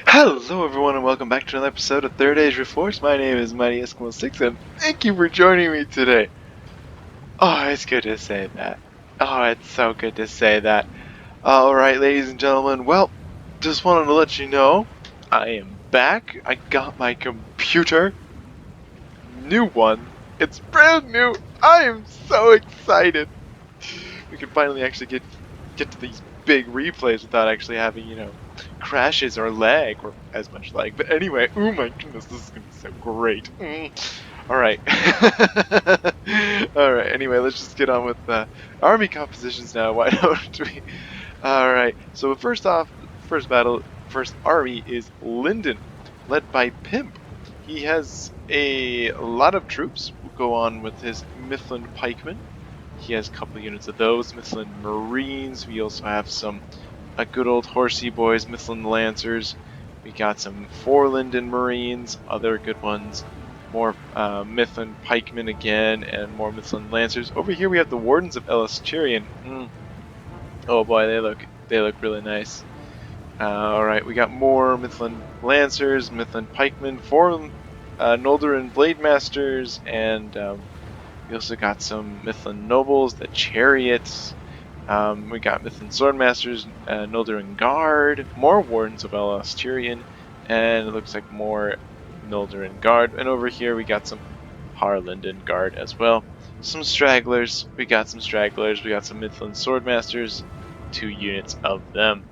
Hello everyone and welcome back to another episode of Third Age Reforce. My name is Mighty Eskimo6 and thank you for joining me today. Oh, it's good to say that. Oh, it's so good to say that. Alright, ladies and gentlemen, well, just wanted to let you know, I am back. I got my computer. New one. It's brand new. I am so excited. We can finally actually get to these big replays without actually having, crashes or lag or as much lag. But anyway, oh my goodness, this is gonna be so great. All right, all right. Anyway, let's just get on with army compositions now. Why don't we? All right. So first off, first army is Lyndon, led by Pimp. He has a lot of troops. We'll go on with his Mifflin pikemen. He has a couple units of those. Mifflin Marines. We also have some good old horsey boys, Mifflin Lancers. We got some Lyndon Marines, other good ones. More Mifflin Pikemen again, and more Mifflin Lancers. Over here we have the Wardens of Extincion. Oh boy, they look really nice. Alright, we got more Mifflin Lancers, Mifflin Pikemen, 4 Noldoran Blade Masters, and we also got some Mifflin Nobles, the Chariots. We got Mifflin Swordmasters, Noldoran Guard, more Wardens of Extincion, and it looks like more Noldoran Guard. And over here we got some Harlinden Guard as well. Some stragglers. We got some Mifflin Swordmasters, 2 units of them.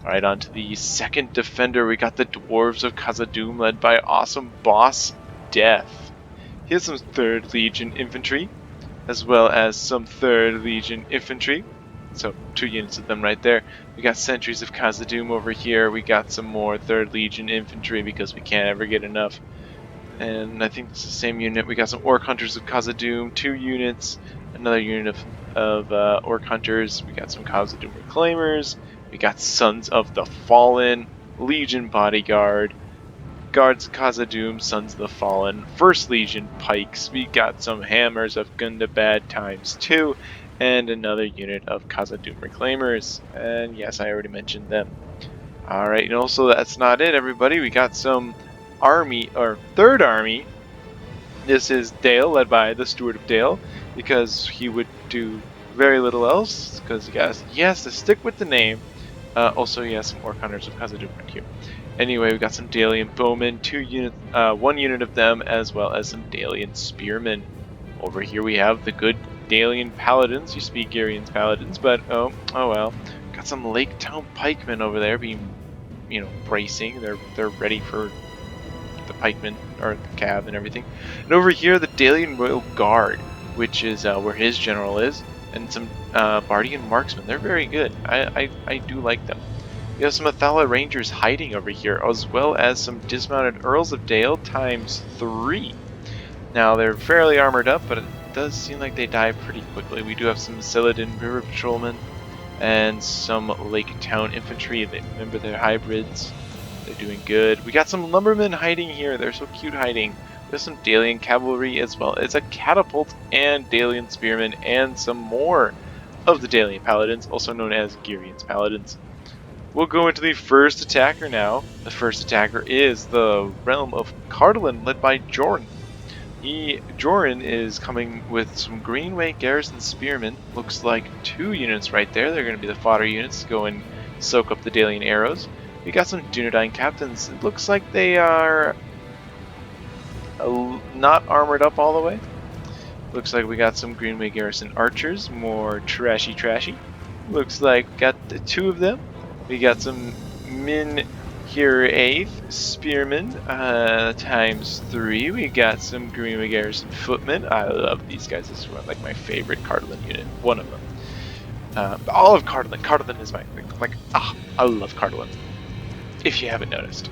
Alright, on to the second defender. We got the Dwarves of Khazad-dûm, led by awesome boss Death. He has some 3rd Legion infantry, as well as some 3rd Legion infantry. So 2 units of them right there. We got Sentries of Khazad-dûm over here. We got some more 3rd Legion infantry because we can't ever get enough. And I think it's the same unit. We got some Orc Hunters of Khazad-dûm, 2 units. Another unit of Orc Hunters. We got some Khazad-dûm Reclaimers. We got Sons of the Fallen, Legion Bodyguard, Guards of Khazad-dûm, Sons of the Fallen, 1st Legion Pikes. We got some Hammers of Gundabad ×2, and another unit of Khazad-dûm Reclaimers. And yes, I already mentioned them. Alright, and also that's not it, everybody. We got some army, or 3rd army. This is Dale, led by the StewardofDale, because he would do very little else, because he has to stick with the name. Also, he has some Orc Hunters of Khazad-dûm right here. Anyway, we got some Dalian Bowmen, 1 unit of them, as well as some Dalian Spearmen. Over here we have the good Dalian Paladins. Used to be Garian's Paladins, but oh well. Got some Lake Town Pikemen over there being, bracing. They're ready for the pikemen, or the cav and everything. And over here, the Dalian Royal Guard, which is where his general is, and some Bardian Marksmen. They're very good. I do like them. We have some Athala Rangers hiding over here, as well as some dismounted Earls of Dale ×3. Now, they're fairly armored up, but it does seem like they die pretty quickly. We do have some Celadin River Patrolmen and some Lake Town Infantry. Remember, they're hybrids. They're doing good. We got some Lumbermen hiding here. They're so cute hiding. There's some Dalian Cavalry as well. It's a Catapult and Dalian Spearmen and some more of the Dalian Paladins, also known as Girian's Paladins. We'll go into the first attacker now. The first attacker is the Realm of Cardolan, led by Jorn. Jorn is coming with some Greenway Garrison Spearmen. Looks like 2 units right there. They're going to be the fodder units to go and soak up the Dalian arrows. We got some Dunedain Captains. It looks like they are not armored up all the way. Looks like we got some Greenway Garrison Archers, more trashy. Looks like we got 2 of them. We got some Min Here 8th Spearmen ×3. We got some Greenway Garrison Footmen. I love these guys. This is like my favorite Cardolan unit. One of them. All of Cardolan. Cardolan is my I love Cardolan. If you haven't noticed.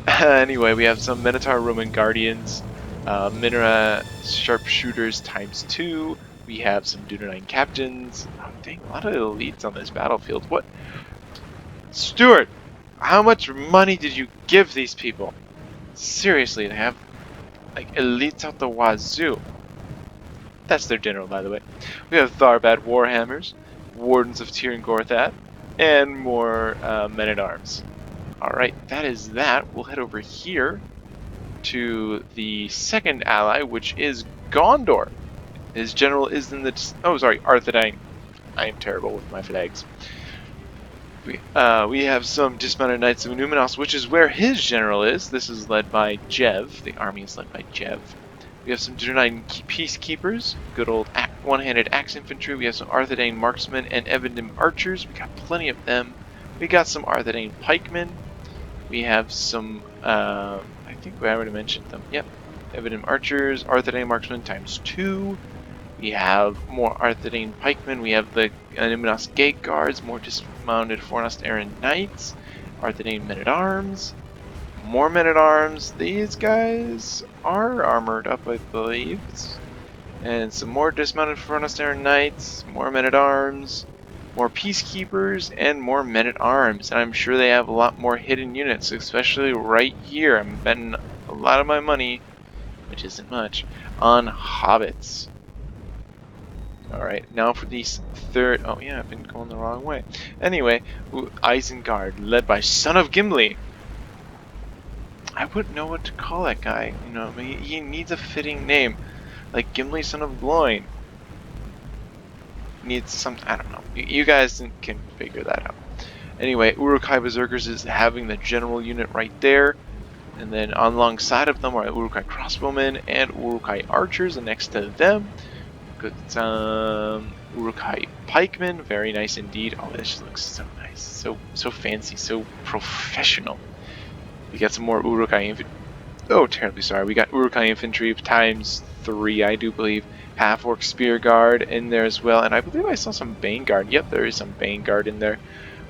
Anyway, we have some Minotaur Roman Guardians, Minera Sharpshooters ×2. We have some Dunedain Captains. Oh, dang, a lot of elites on this battlefield. What? Steward, how much money did you give these people? Seriously, they have like elites out the wazoo. That's their general, by the way. We have Tharbad Warhammers, Wardens of Tir and Gorthat, and more men-at-arms. Alright, that is that. We'll head over here to the second ally, which is Gondor. His general is in the... Oh, sorry, Arthedain. I am terrible with my flags. We have some dismounted knights of Numenos, which is where his general is. This is led by Jev. The army is led by Jev. We have some Journeyman peacekeepers, good old one-handed axe infantry. We have some Arthedain marksmen and Emblem archers. We got plenty of them. We got some Arthedain pikemen. We have some, I think I already mentioned them. Yep, Emblem archers, Arthedain marksmen ×2. We have more Arthedain pikemen. We have the Numenos gate guards, more dismounted Fornost Aaron knights, Arthedain men-at-arms, more men-at-arms. These guys are armored up, I believe. And some more dismounted Fornost Aaron knights, more men-at-arms, more peacekeepers, and more men-at-arms. And I'm sure they have a lot more hidden units, especially right here. I'm betting a lot of my money, which isn't much, on hobbits. Alright, now for these third... Oh yeah, I've been going the wrong way. Anyway, Isengard, led by Son of Gimli. I wouldn't know what to call that guy. You know, he needs a fitting name. Like Gimli, Son of Gloin. Needs some... I don't know. You guys can figure that out. Anyway, Uruk-hai Berserkers is having the general unit right there. And then alongside of them are Uruk-hai Crossbowmen and Uruk-hai Archers, and next to them... Uruk-hai pikemen, very nice indeed. Oh, this looks so nice, so fancy, so professional. We got some more Uruk-hai infantry. Oh, terribly sorry. We got Uruk-hai infantry ×3, I do believe. Half-orc spear guard in there as well, and I believe I saw some Bane guard. Yep, there is some Bane guard in there.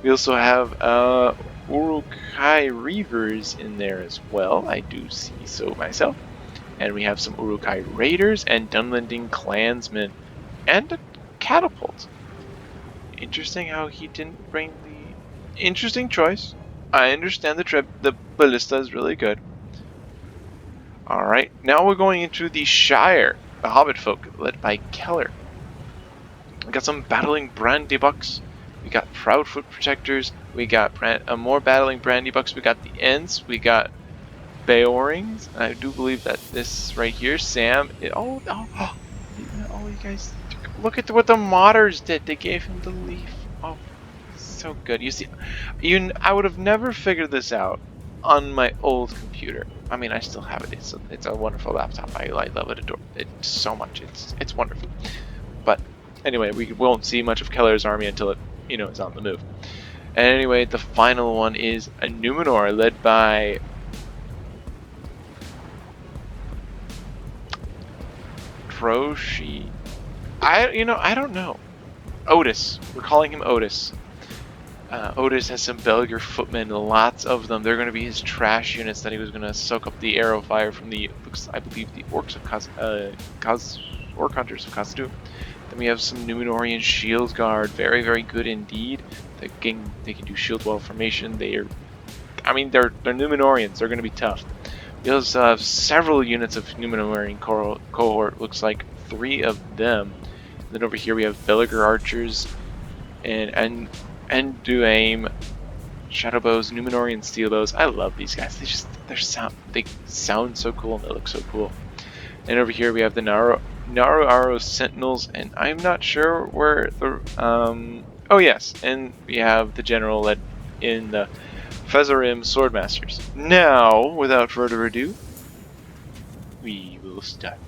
We also have Uruk-hai reavers in there as well. I do see so myself. And we have some Uruk-hai raiders and Dunlending clansmen. And a catapult. Interesting how he didn't bring the... Interesting choice. I understand the ballista is really good. Alright, now we're going into the Shire. The Hobbit folk, led by Keller. We got some battling Brandybucks. We got Proudfoot protectors. We got more battling Brandybucks. We got the Ents. We got Beorings. I do believe that this right here, Sam. You guys, look at what the modders did. They gave him the leaf. Oh, so good. You see, I would have never figured this out on my old computer. I mean, I still have it. It's a wonderful laptop. I love it, adore it so much. It's wonderful. But anyway, we won't see much of Keller's army until it, is on the move. And anyway, the final one is a Numenor led by Troshi. I don't know. Otis. We're calling him Otis. Otis has some Belger footmen, lots of them. They're going to be his trash units that he was going to soak up the arrow fire from the, I believe, the orcs of Orc Hunters of Khazad-dûm. Then we have some Numenorian shield guard, very, very good indeed. They can do shield wall formation. They're Numenorians. They're going to be tough. We also have several units of Numenorian cohort. Looks like 3 of them. And then over here we have Belger archers and Duaim, Shadowbows, Numenorian Steelbows. I love these guys. They sound so cool and they look so cool. And over here we have the Naru Sentinels, and I'm not sure where the oh yes, and we have the general led in the Fezarim Swordmasters. Now, without further ado, we will start.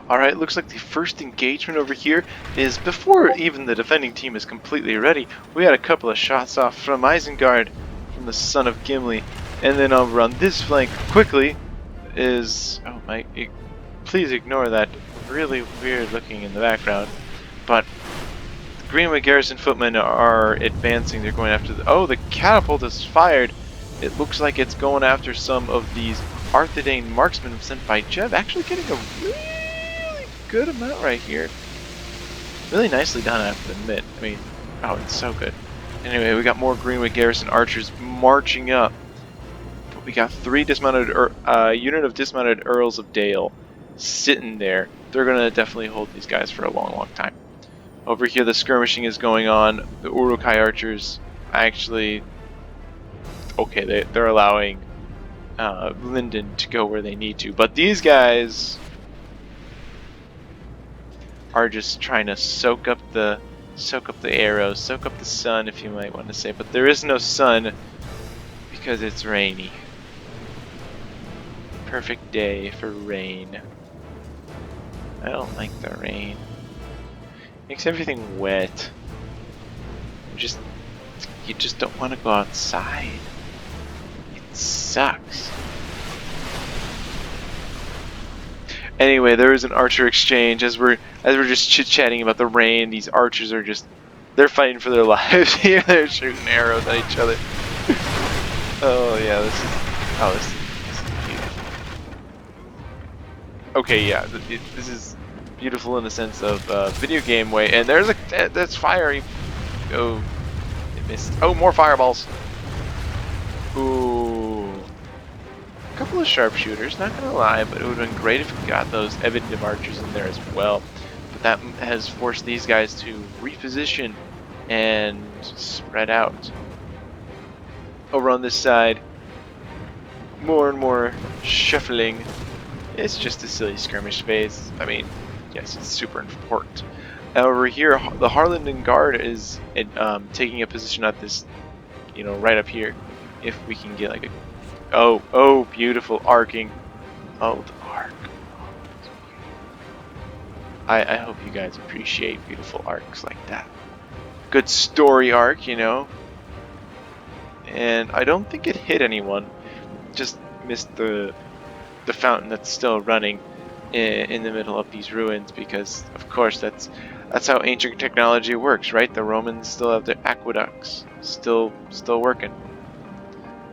Alright, looks like the first engagement over here is before even the defending team is completely ready. We had a couple of shots off from Isengard, from the Son of Gimli, and then over on this flank quickly is... Oh my... Please ignore that really weird looking in the background. But the Greenwood Garrison footmen are advancing. They're going after the... Oh, the catapult is fired. It looks like it's going after some of these Arthedain marksmen sent by Jev. Actually getting a really good amount right here. Really nicely done, I have to admit. I mean, oh, it's so good. Anyway, we got more Greenwood Garrison archers marching up. But we got 3 dismounted, unit of dismounted Earls of Dale sitting there. They're gonna definitely hold these guys for a long, long time. Over here, the skirmishing is going on. The Uruk-hai archers actually... okay, they're allowing Linden to go where they need to, but these guys are just trying to soak up the arrows, soak up the sun, if you might want to say. But there is no sun because it's rainy. Perfect day for rain. I don't like the rain. Makes everything wet. You just don't want to go outside. It sucks. Anyway, there is an archer exchange as we're just chit-chatting about the rain. These archers are they're fighting for their lives here. They're shooting arrows at each other. Oh yeah, this is beautiful. Okay, yeah, this is beautiful in the sense of video game way. And there's that's fire. Oh, it missed. Oh, more fireballs. Ooh. A couple of sharpshooters, not gonna lie, but it would have been great if we got those Emblem archers in there as well. But that has forced these guys to reposition and spread out. Over on this side, more and more shuffling. It's just a silly skirmish phase. I mean, yes, it's super important. Over here, the Harlingen Guard is taking a position at this, right up here. If we can get like a oh, beautiful arcing. Oh, the arc. I hope you guys appreciate beautiful arcs like that. Good story arc, And I don't think it hit anyone. Just missed the fountain that's still running in the middle of these ruins, because of course that's how ancient technology works, right? The Romans still have their aqueducts still working.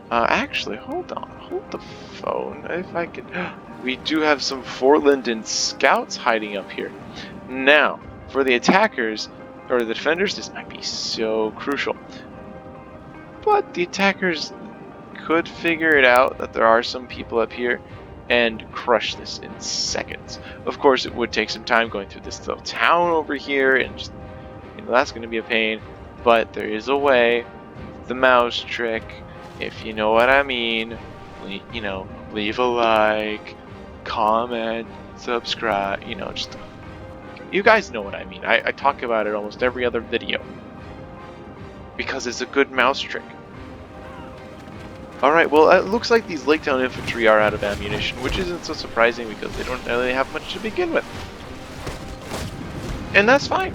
Actually, hold the phone. If I could, we do have some Fort Linden scouts hiding up here. Now, for the attackers or the defenders, this might be so crucial. But the attackers could figure it out that there are some people up here and crush this in seconds. Of course, it would take some time going through this little town over here, and just, that's going to be a pain. But there is a way. The mouse trick. If you know what I mean, leave a like, comment, subscribe, you guys know what I mean. I talk about it almost every other video because it's a good mouse trick. Alright, well, it looks like these Lake Town infantry are out of ammunition, which isn't so surprising because they don't really have much to begin with. And that's fine.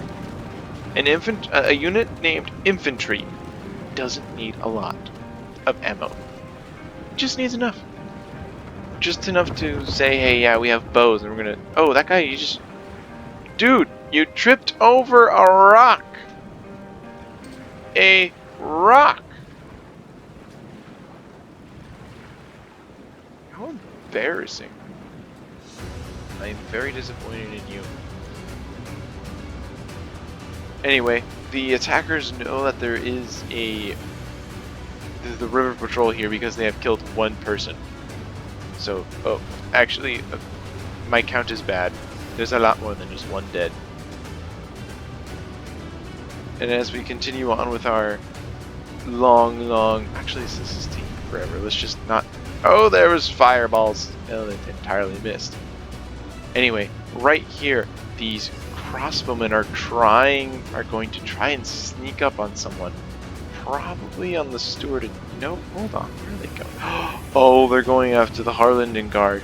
A unit named infantry doesn't need a lot of ammo. It just needs enough. Just enough to say, hey, yeah, we have bows, and we're gonna... Oh, that guy, Dude, you tripped over a rock! A rock! How embarrassing. I am very disappointed in you. Anyway, the attackers know that there is the river patrol here because they have killed one person. So, actually, my count is bad. There's a lot more than just one dead. And as we continue on with our long... Actually, this is taking forever. Let's just not... Oh, there was fireballs. Oh, they entirely missed. Anyway, right here, these crossbowmen are going to try and sneak up on someone. Probably on the steward. No, hold on. Where are they going? Oh, they're going after the Harlingen Guard.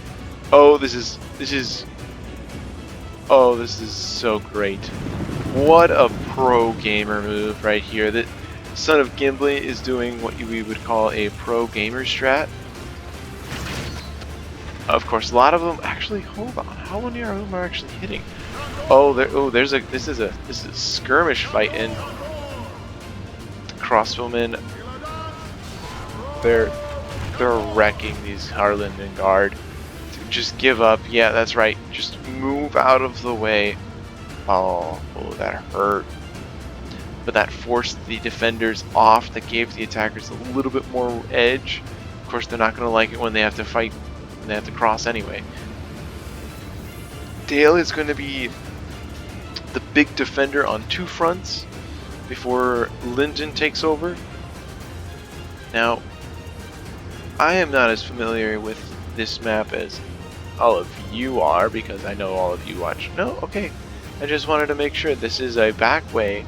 Oh, this is so great. What a pro gamer move right here. The son of Gimli is doing what we would call a pro gamer strat. Of course, a lot of them actually. Hold on, how many of them are actually hitting? Oh, this is a skirmish fight, and crossbowmen. They're wrecking these Harlingen Guard. Just give up. Yeah, that's right. Just move out of the way. Oh, that hurt. But that forced the defenders off. That gave the attackers a little bit more edge. Of course, they're not going to like it when they have to fight. They have to cross anyway. Dale is going to be the big defender on two fronts before Linden takes over. Now, I am not as familiar with this map as all of you are, because I know all of you watch. No, okay. I just wanted to make sure this is a back way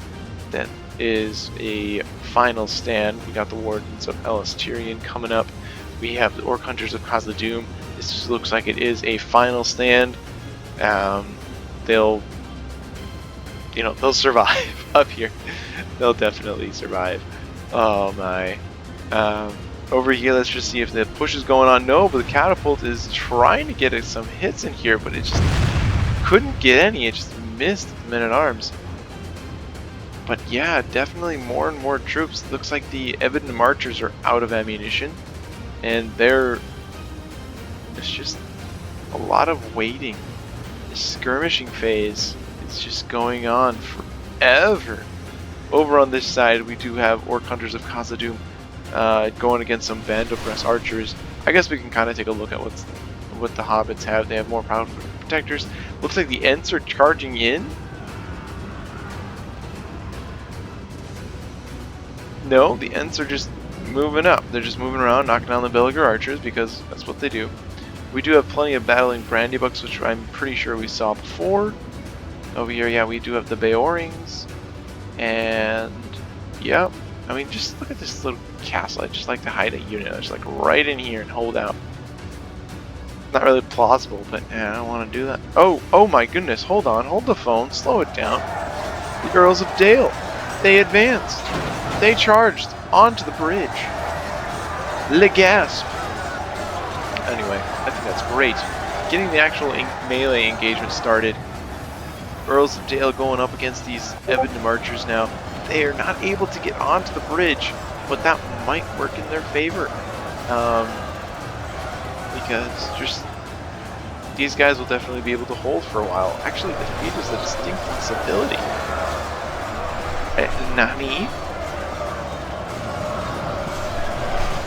that is a final stand. We got the Wardens of Tyrion coming up. We have the Orc Hunters of Khazad-dûm. This looks like it is a final stand. They'll survive up here. They'll definitely survive. Oh my. Over here, let's just see if the push is going on. No, but the catapult is trying to get some hits in here, but it just couldn't get any. It just missed the men-at-arms. But yeah, definitely more and more troops. Looks like the Ebon Marchers are out of ammunition, and it's just a lot of waiting. The skirmishing phase is just going on forever. Over on this side, we do have Orc Hunters of Khazad-dûm going against some Vandalcrest archers. I guess we can kind of take a look at what the hobbits have. They have more powerful protectors. Looks like the Ents are charging in. No, the Ents are just moving up. They're just moving around, knocking down the Belliger archers, because that's what they do. We do have plenty of battling brandybucks, which I'm pretty sure we saw before. Over here, yeah, we do have the Beorings. And, yeah, I mean, just look at this little castle. I just like to hide a unit. Just like right in here and hold out. Not really plausible, but yeah, I don't want to do that. Oh my goodness, hold on, hold the phone, slow it down. The Earls of Dale, they advanced. They charged onto the bridge. Le gasp. Anyway, I think that's great. Getting the actual melee engagement started. Earls of Dale going up against these Ebon Marchers now. They are not able to get onto the bridge, but that might work in their favor. Because just these guys will definitely be able to hold for a while. Actually, the defeat is a distinct possibility. Nani?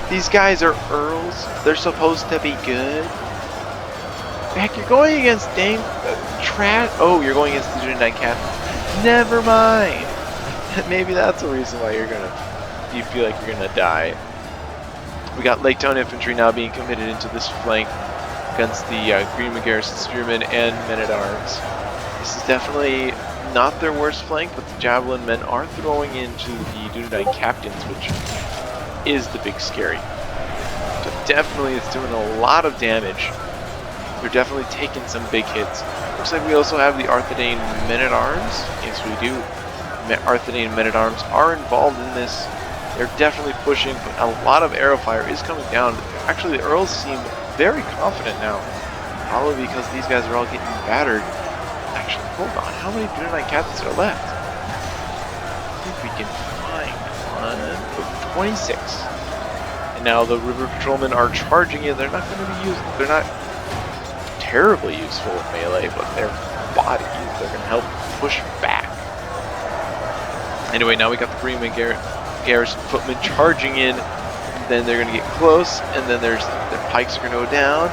These guys are Earls. They're supposed to be good. Heck, you're going against Dame Oh, you're going against the Jedi Captain. Never mind. Maybe that's the reason why you feel like you're gonna die. We got Lake Town Infantry now being committed into this flank against the Greenman Garrison Spearmen and Men-at-Arms. This is definitely not their worst flank, but the Javelin men are throwing into the Dunedain Captains, which is the big scary. So definitely it's doing a lot of damage. They're definitely taking some big hits. Looks like we also have the Arthedain Men-at-Arms. Yes, we do. Arthedain Men-at-Arms are involved in this. They're definitely pushing, but a lot of arrow fire is coming down. Actually, the Earls seem very confident now. Probably because these guys are all getting battered. Actually, hold on. How many Dunedain Captains are left? I think we can find 26. And now the River Patrolmen are charging in. They're not going to be used. They're not terribly useful in melee, but their bodies, they're going to help push back. Anyway, now we got the Greenman Garrison footmen charging in. Then they're going to get close, and then their pikes are going to go down.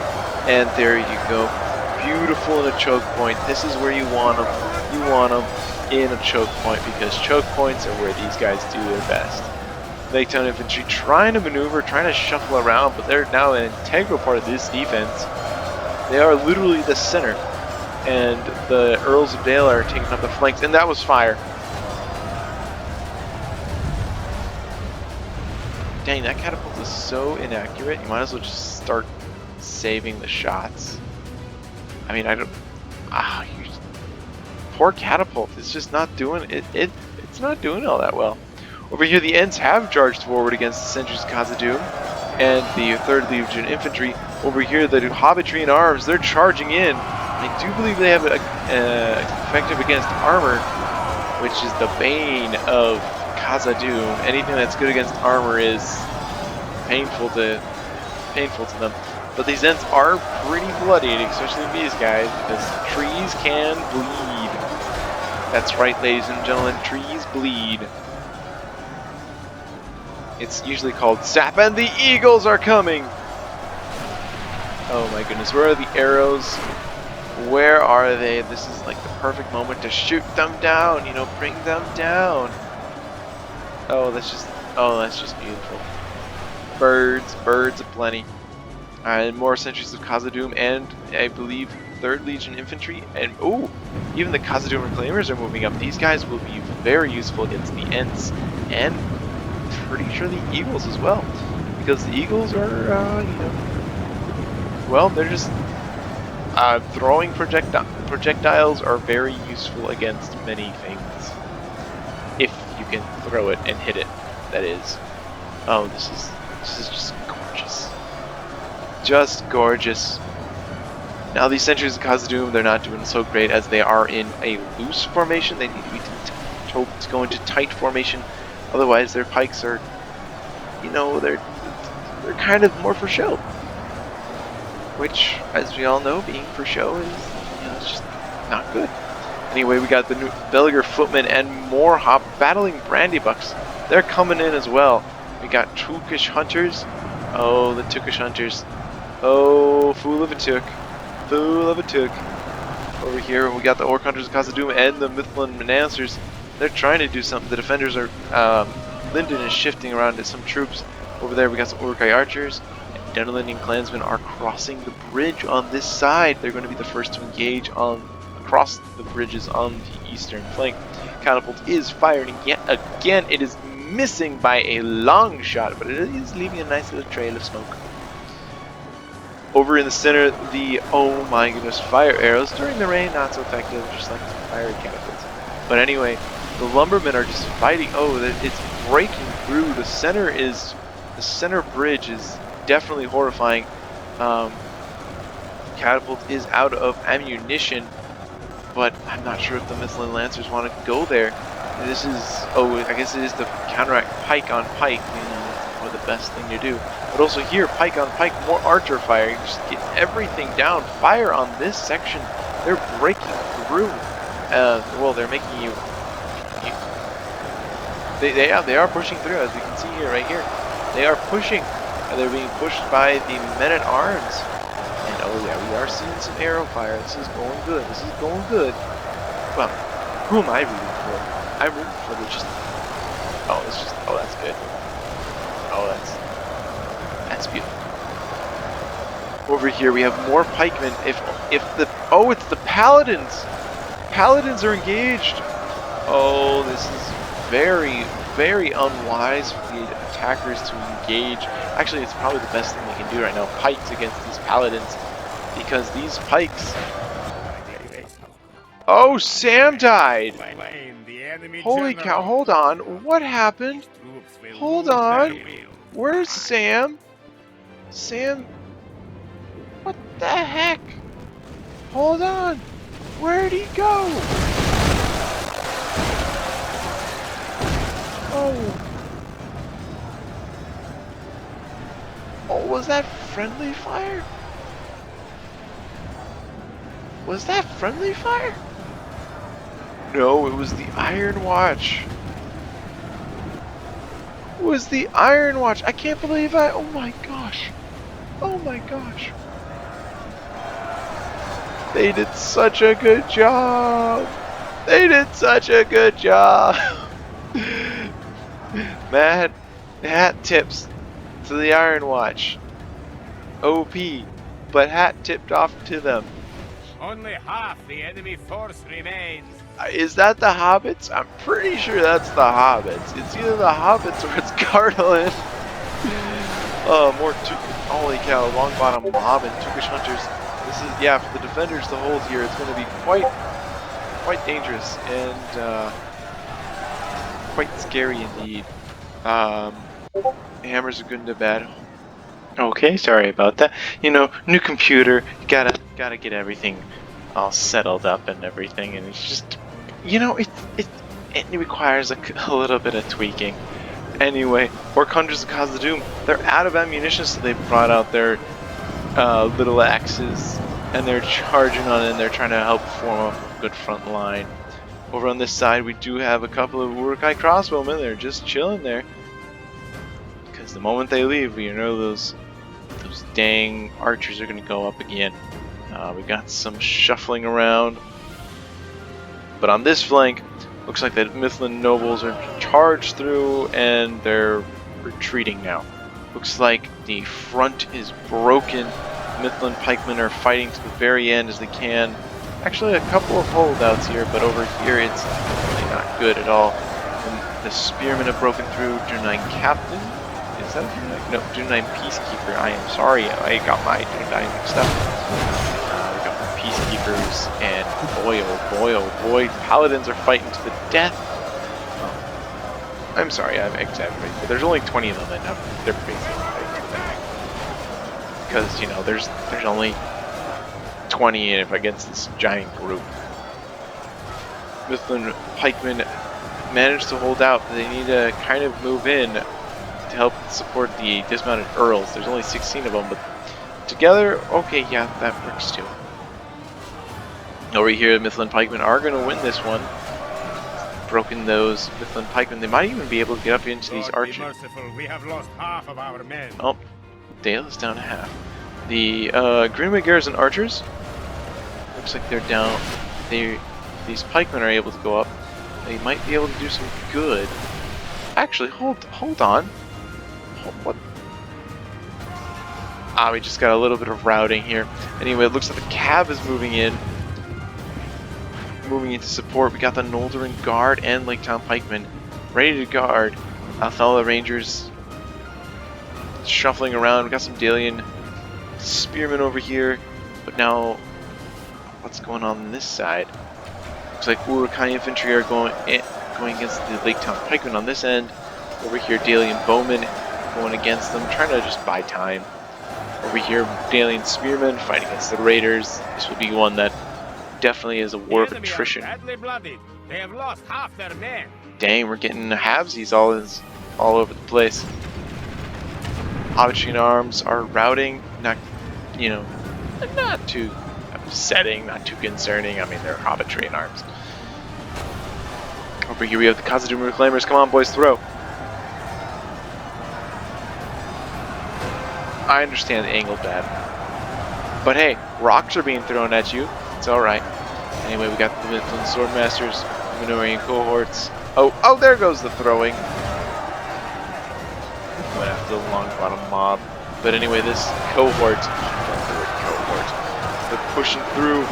And there you go. Beautiful in a choke point. This is where you want them. You want them in a choke point, because choke points are where these guys do their best. Lake Town Infantry trying to maneuver, trying to shuffle around, but they're now an integral part of this defense. They are literally the center, and the Earls of Dale are taking up the flanks, and that was fire. Dang, that catapult is so inaccurate. You might as well just start saving the shots. I mean, I don't. Poor catapult. It's just not doing it. It's not doing all that well. Over here, the Ents have charged forward against the sentries of Khazad-dûm and the 3rd Legion Infantry. Over here, the Hobbitry in arms, they're charging in. I do believe they have effective against armor, which is the bane of Khazad-dûm. Anything that's good against armor is painful to them. But these Ents are pretty bloodied, especially these guys, because trees can bleed. That's right, ladies and gentlemen, trees bleed. It's usually called sap, and the eagles are coming! Oh my goodness, where are the arrows? Where are they? This is like the perfect moment to shoot them down, you know, bring them down. Oh, that's just beautiful. birds aplenty. And more sentries of Khazad-dûm, and I believe 3rd Legion Infantry, and oh, even the Khazad-dûm Reclaimers are moving up. These guys will be very useful against the Ents, and pretty sure the Eagles as well, because the Eagles are, you know, well, they're just throwing projectiles are very useful against many things, if you can throw it and hit it. That is. Oh, this is just gorgeous. Just gorgeous. Now these sentries of Khazad-dûm, they're not doing so great as they are in a loose formation. They need to be told to go into tight formation. Otherwise, their pikes are, you know, they're kind of more for show. Which, as we all know, being for show is, you know, it's just not good. Anyway, we got the new Veliger Footmen and more battling Brandybucks. They're coming in as well. We got Tookish Hunters. Oh, the Tookish Hunters. Oh, fool of a took. Fool of a took. Over here, we got the Orc Hunters of Khazad-dûm and the Mithlin Menancers. They're trying to do something. The defenders are, Linden is shifting around to some troops. Over there, we got some Uruk-hai Archers. And Dunderlandian Clansmen are crossing the bridge on this side. They're going to be the first to engage across the bridges on the eastern flank. Catapult is firing yet again. It is missing by a long shot, but it is leaving a nice little trail of smoke. Over in the center, the, oh my goodness, fire arrows during the rain, not so effective, just like the fiery catapults. But anyway, the lumbermen are just fighting. Oh, it's breaking through. The center bridge is definitely horrifying. Catapult is out of ammunition, but I'm not sure if the Mithlin Lancers want to go there. This is, oh, I guess it is the counteract pike on pike. You know, that's probably the best thing to do. But also here, pike on pike, more archer fire. You just get everything down. Fire on this section. They're breaking through. Well, they're making you. They are pushing through, as we can see here, right here. They are pushing. And they're being pushed by the men at arms. And oh yeah, we are seeing some arrow fire. This is going good. This is going good. Well, who am I rooting for? I'm rooting for the just. Oh, it's just. Oh, that's good. Oh, that's beautiful. Over here, we have more pikemen. If the it's the paladins. Paladins are engaged. Oh, this is very, very unwise for the attackers to engage. Actually, it's probably the best thing they can do right now. Pikes against these paladins, because these pikes. Oh, Sam died. Holy cow, hold on. What happened? Hold on. Where's Sam? Sam? What the heck? Hold on. Where'd he go? Oh. Oh, was that friendly fire? Was that friendly fire? No, it was the Iron Watch. It was the Iron Watch. I can't believe oh my gosh. Oh my gosh. They did such a good job. They did such a good job. Mad hat tips to the Iron Watch. OP, but hat tipped off to them. Only half the enemy force remains. Is that the hobbits? I'm pretty sure that's the hobbits. It's either the hobbits or it's Gardelin. Oh, more holy cow, long bottom mob and Tookish Hunters. This is, yeah, for the defenders to hold here, it's going to be quite dangerous and quite scary indeed. Hammers are good and bad. Okay, sorry about that. You know, new computer, gotta get everything all settled up and everything, and it's just, you know, it requires a little bit of tweaking. Anyway, Orc Hunters of Khazad-dûm, they're out of ammunition, so they brought out their little axes, and they're charging on it, and they're trying to help form a good front line. Over on this side, we do have a couple of Uruk-hai crossbowmen. They're just chilling there, because the moment they leave, you know, those dang archers are going to go up again. We got some shuffling around, but on this flank, looks like the Mithlin nobles are charged through, and they're retreating now. Looks like the front is broken. Mifflin pikemen are fighting to the very end as they can. Actually, a couple of holdouts here, but over here it's really not good at all. And the spearmen have broken through. Journeyman Captain? Is that Journeyman? No, Journeyman Peacekeeper. I am sorry, I got my Journeyman mixed up. We got the Peacekeepers, and boy, oh boy, Paladins are fighting to the death. I'm sorry, I'm exaggerating, but there's only 20 of them, and they're basically fighting to the death. Because, you know, there's only 20 against this giant group. Mifflin pikemen managed to hold out, but they need to kind of move in to help support the dismounted earls. There's only 16 of them, but together, okay, yeah, that works too. Over here, the Mifflin pikemen are going to win this one. Broken those Mifflin pikemen. They might even be able to get up into these archers. We have lost half of our men. Oh, Dale is down to half. The Greenway Garrison archers, looks like they're down. These pikemen are able to go up. They might be able to do some good. Actually, hold on. What? We just got a little bit of routing here. Anyway, it looks like the cab is moving in. Moving into support. We got the Noldorin Guard and Lake Town pikemen ready to guard. Althala Rangers shuffling around. We got some Dalian spearmen over here, but now what's going on this side? Looks like Urukai infantry are going against the Lake Town pikemen on this end. Over here, Dalian bowmen going against them, trying to just buy time. Over here, Dalian spearmen fighting against the raiders. This will be one that definitely is a war of attrition. Badly blooded. They have lost half their men. Dang, we're getting halvesies all over the place. Hobbit arms are routing, not, you know, not too upsetting, not too concerning. I mean, they're Hobbit arms. Over here we have the Khazad-dûm Reclaimers. Come on, boys, throw. I understand the angle bad, but hey, rocks are being thrown at you. It's alright. Anyway, we got the Mifflin Swordmasters, Minoran cohorts. Oh, there goes the throwing. Went after the long bottom mob. But anyway, this cohort, they're pushing through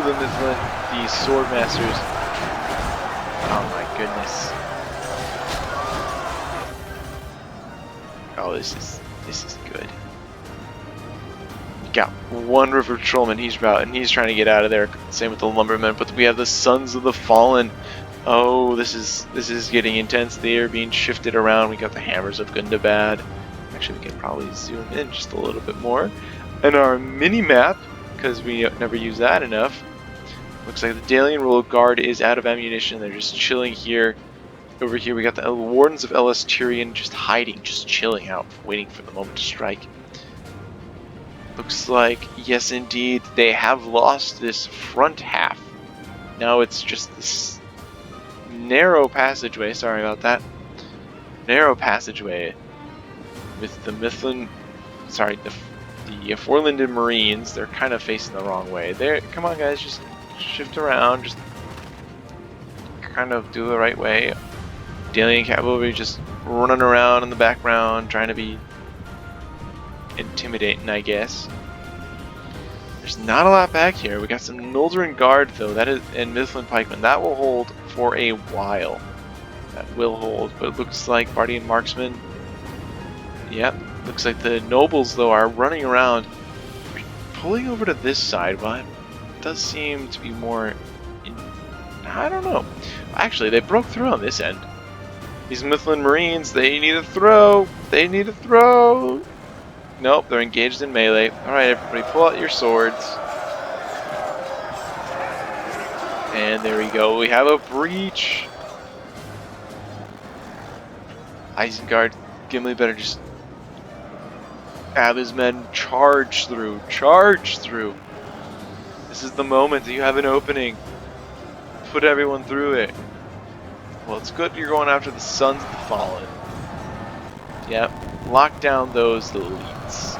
the Mifflin, the Swordmasters. Oh my goodness. Oh, this is good. Got one river patrolman, he's out, and he's trying to get out of there. Same with the lumbermen, but we have the Sons of the Fallen. Oh, this is getting intense. They are being shifted around. We got the Hammers of Gundabad. Actually, we can probably zoom in just a little bit more. And our mini map, because we never use that enough. Looks like the Dalian Royal Guard is out of ammunition. They're just chilling here. Over here, we got the Wardens of Elis Tyrion just hiding, just chilling out, waiting for the moment to strike. Looks like, yes indeed, they have lost this front half. Now it's just this narrow passageway, sorry about that. Narrow passageway with the Mifflin, sorry, the Forlinden Marines. They're kind of facing the wrong way. Come on guys, just shift around, just kind of do the right way. Dalian cavalry just running around in the background, trying to be intimidating, I guess. There's not a lot back here. We got some Noldorin Guard though, and Mifflin pikemen. That will hold for a while. That will hold, but it looks like Bardian marksmen. Yep, looks like the nobles though are running around, pulling over to this side. Well, it does seem to be more. I don't know. Actually, they broke through on this end. These Mifflin Marines, they need a throw. They need a throw. Nope, they're engaged in melee. Alright, everybody, pull out your swords. And there we go. We have a breach. Isengard, Gimli better just have his men charge through. Charge through. This is the moment that you have an opening. Put everyone through it. Well, it's good you're going after the Sons of the Fallen. Yep. Lock down those elites.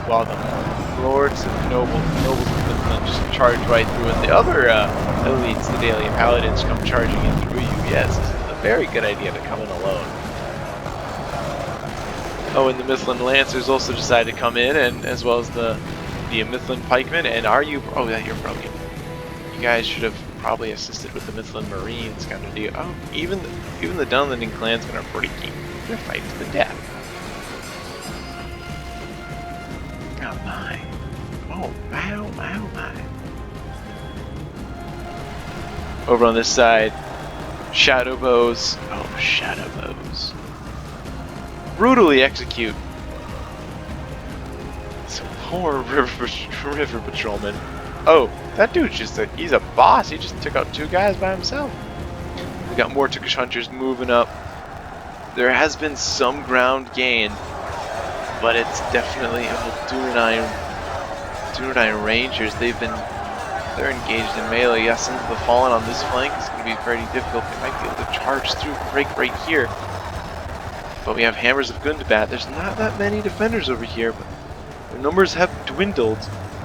While the lords and nobles and just charge right through, and the other elites, the Dalian Paladins, come charging in through you. Yes, this is a very good idea to come in alone. Oh, and the Mifflin Lancers also decided to come in, and as well as the Mifflin Pikemen. And are you? Oh, yeah, you're broken. You guys should have probably assisted with the Mifflin Marines kind of deal. Oh, even the Dunlending clansmen are pretty keen. They're fighting to the death. Oh my! Oh my! Over on this side, shadow bows. Oh, shadow bows. Brutally execute. Some poor river patrolman. Oh, that dude's he's a boss. He just took out 2 guys by himself. We got more Turkish hunters moving up. There has been some ground gain, but it's definitely Dunedain Rangers. They're engaged in melee. Yes, since the Fallen on this flank is going to be very difficult. They might be able to charge through, break right here. But we have Hammers of Gundabad. There's not that many defenders over here, but their numbers have dwindled.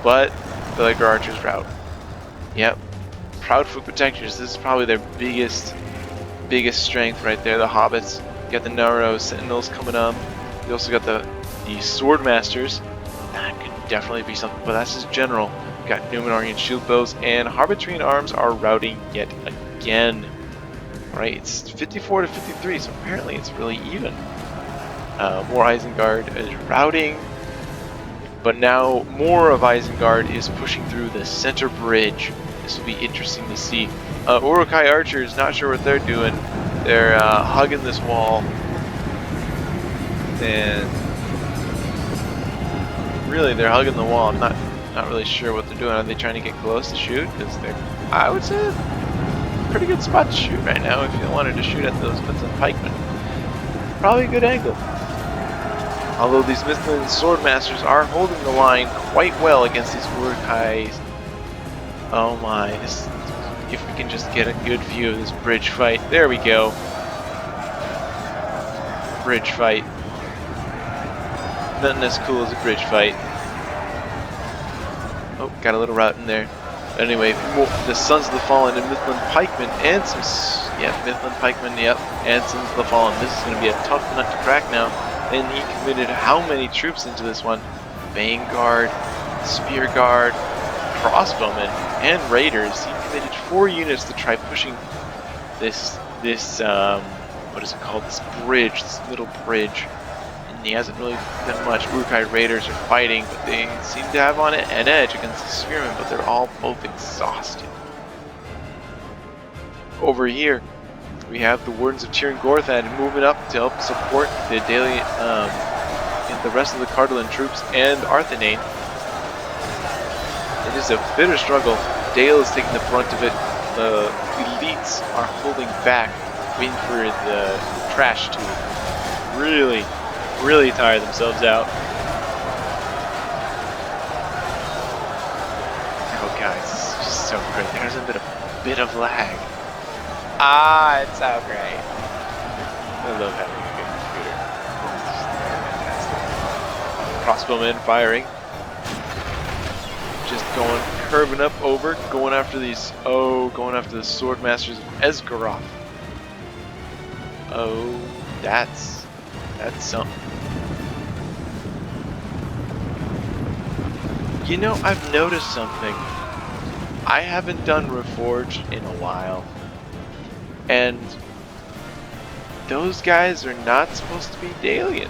But Villager Archers rout. Yep. Proudfoot Protectors. This is probably their biggest strength right there. The Hobbits. You got the Naro Sentinels coming up. You also got the Swordmasters. That could definitely be something, but that's just general. You got Numenorian Shield Bows, and Harbitrian Arms are routing yet again. Right, it's 54 to 53, so apparently it's really even. More Isengard is routing, but now more of Isengard is pushing through the center bridge. This will be interesting to see. Uruk-hai Archers, not sure what they're doing. They're hugging this wall, and really they're hugging the wall. I'm not really sure what they're doing. Are they trying to get close to shoot? Because they're, I would say, a pretty good spot to shoot right now if you wanted to shoot at those Mifflin Pikemen. Probably a good angle. Although these Mifflin Swordmasters are holding the line quite well against these Uruk-hais. Oh my, if we can just get a good view of this bridge fight. There we go. Bridge fight. Nothing as cool as a bridge fight. Oh, got a little route in there. Anyway, the Sons of the Fallen and Mifflin Pikemen and some... Yeah, Mifflin Pikemen, yep. And Sons of the Fallen. This is going to be a tough nut to crack now. And he committed how many troops into this one? Vanguard, Spear Guard, Crossbowmen, and Raiders. He committed 4 units to try pushing this what is it called? This bridge, this little bridge. And he hasn't really done much. Uruk-hai Raiders are fighting, but they seem to have on an edge against the Spearmen, but they're all both exhausted. Over here, we have the Wardens of Tir Gorthad moving up to help support the daily, and the rest of the Cardolan troops and Arthanane. It is a bitter struggle. Dale is taking the brunt of it. The elites are holding back, waiting for the trash to really tire themselves out. Oh guys, this is just so great. There's a bit of lag. Ah, it's so great. I love having a good computer. It's just fantastic. Crossbowmen firing. Just curving up over, going after the Swordmasters of Esgaroth. Oh, that's something. You know, I've noticed something. I haven't done Reforged in a while. And those guys are not supposed to be Dalian.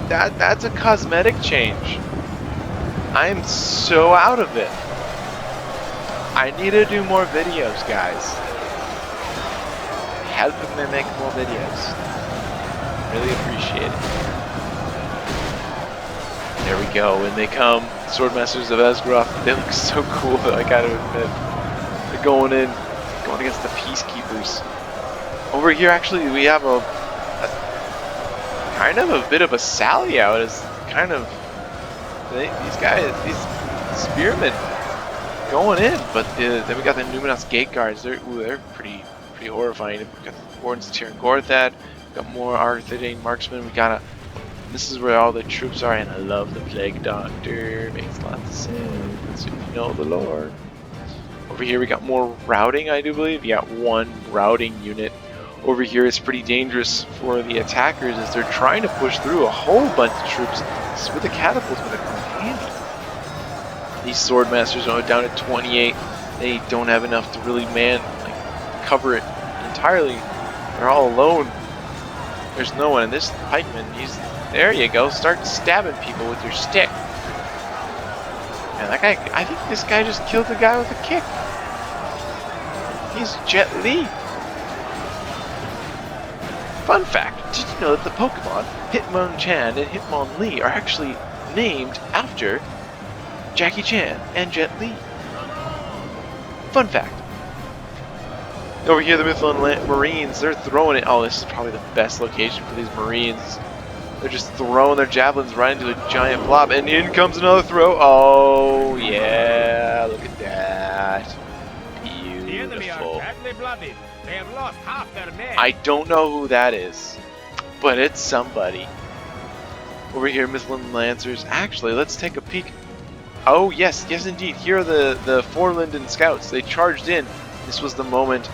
That's a cosmetic change. I'm so out of it. I need to do more videos, guys. Help me make more videos. Really appreciate it. There we go. When they come, Swordmasters of Esgaroth, they look so cool, I gotta admit. They're going against the Peacekeepers. Over here, actually, we have a kind of a bit of a sally out. It's kind of these spearmen going in, but then we got the Numenos Gate Guards. They're pretty horrifying. We got the Wardens of Tir Gorthad. We got more Arthurian marksmen. This is where all the troops are, and I love the Plague Doctor. Makes lots of sense if you know the lore. Over here we got more routing, I do believe. You got 1 routing unit Over here, it's pretty dangerous for the attackers as they're trying to push through a whole bunch of troops. This is where the catapults would have come in handy. These swordmasters are down at 28. They don't have enough to really cover it entirely. They're all alone. There's no one. And this pikeman, there you go. Start stabbing people with your stick. And that guy, I think this guy just killed the guy with a kick. He's Jet Li. Fun fact, did you know that the Pokemon Hitmonchan and Hitmonlee are actually named after Jackie Chan and Jet Li? Fun fact. Over here, the Mithlund Marines, they're throwing it. Oh, this is probably the best location for these Marines. They're just throwing their javelins right into a giant blob, and in comes another throw. Oh, yeah, look at that. Beautiful. The enemy are badly blooded. They have lost half their men. I don't know who that is, but it's somebody. Over here, Mithlund Lancers. Actually, let's take a peek. Oh, yes, indeed. Here are the Forlinden Scouts. They charged in. This was the moment,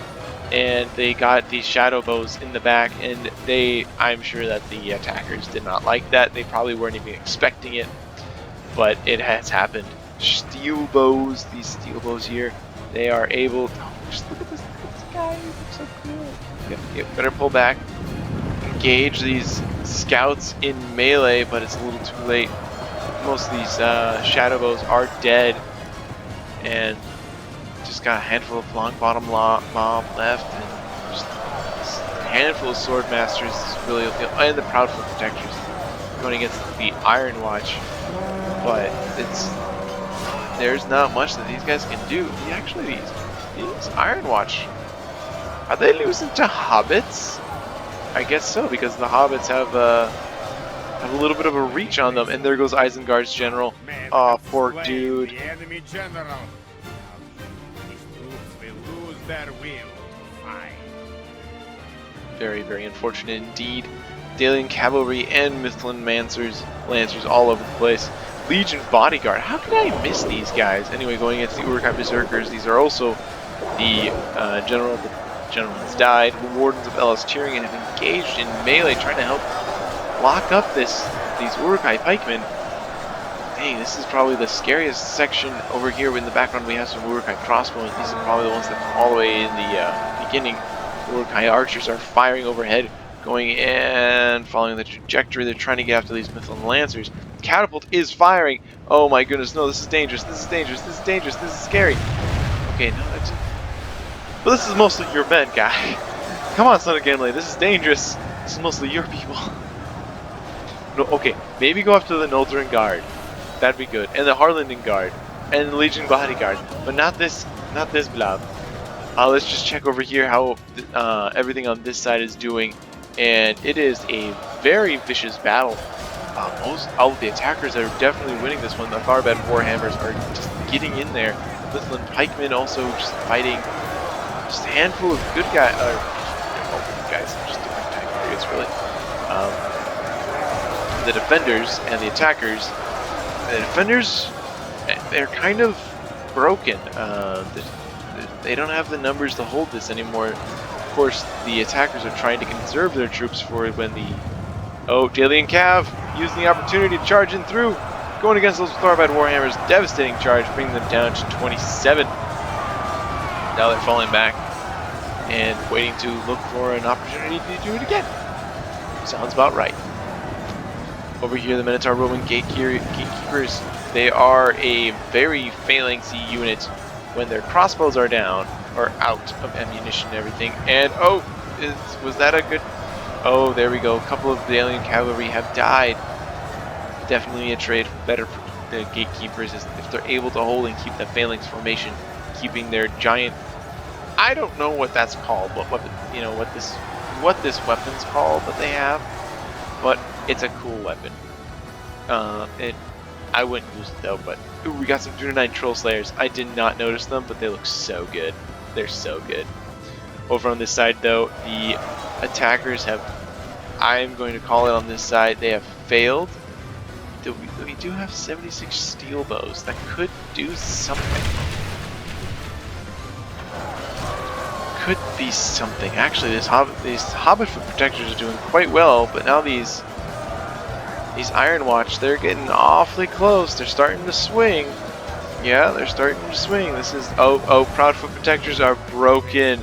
and they got these shadow bows in the back, and I'm sure that the attackers did not like that. They probably weren't even expecting it, but it has happened. Steel bows, these steel bows here, they are able to, just look at this guy, he looks so cool. Yep, better pull back, engage these scouts in melee, but it's a little too late. Most of these shadow bows are dead, and just got a handful of long bottom mob left, and just a handful of sword masters really, and the proudful protectors going against the Iron Watch. But there's not much that these guys can do. These Iron Watch, are they losing to hobbits? I guess so, because the hobbits have a little bit of a reach on them. And there goes Isengard's general. Oh, poor dude. The enemy general. These troops will lose their will. Fine. Very, very unfortunate indeed. Dalian cavalry and Mithlund Lancers all over the place. Legion bodyguard. How could I miss these guys? Anyway, going against the Uruk-hai Berserkers. These are also the general. The general has died. The Wardens of Elis Tyrian have engaged in melee, trying to help lock up these Uruk-hai pikemen. Dang, this is probably the scariest section. Over here in the background we have some Uruk-hai crossbows. These are probably the ones that come all the way in the beginning. Uruk-hai archers are firing overhead, going and following the trajectory. They're trying to get after these Mithlund Lancers. Catapult is firing. Oh my goodness, no, this is dangerous. This is dangerous. This is dangerous. This is scary. Okay, no, that's... But this is mostly your men, guy. Come on, Son of Gamle, this is dangerous. This is mostly your people. No, okay, maybe go after the Noldrin Guard. That'd be good. And the Harlingen Guard. And the Legion Bodyguard. But not this blob. Let's just check over here how everything on this side is doing. And it is a very vicious battle. All of the attackers are definitely winning this one. The Tharbad Warhammers are just getting in there. Mithlund Pikemen also just fighting. Just a handful of good guys. Just different time periods, really. The defenders and the attackers. The defenders, they're kind of broken. They don't have the numbers to hold this anymore. Of course, the attackers are trying to conserve their troops for when the... Oh, Dalian Cav using the opportunity to charge in through. Going against those Tharbad Warhammers. Devastating charge, bringing them down to 27. Now they're falling back and waiting to look for an opportunity to do it again. Sounds about right. Over here, the Minotaur Roman Gatekeepers, they are a very phalanxy unit when their crossbows are down, or out of ammunition and everything. And, oh, was that a good... Oh, there we go. A couple of the alien cavalry have died. Definitely a trade better for the Gatekeepers is if they're able to hold and keep the phalanx formation, keeping their giant... I don't know what that's called, what weapon, you know, what this weapon's called that they have, but it's a cool weapon. I wouldn't use it though, but ooh, we got some Junonine Troll Slayers. I did not notice them, but they look so good. They're so good. Over on this side though, the attackers have, I'm going to call it on this side, they have failed. We do have 76 steel bows that could do something. could be something. Actually, these Hobbit foot protectors are doing quite well, but now these Iron Watch, they're getting awfully close. They're starting to swing. Yeah, they're starting to swing. This is Proud foot protectors are broken.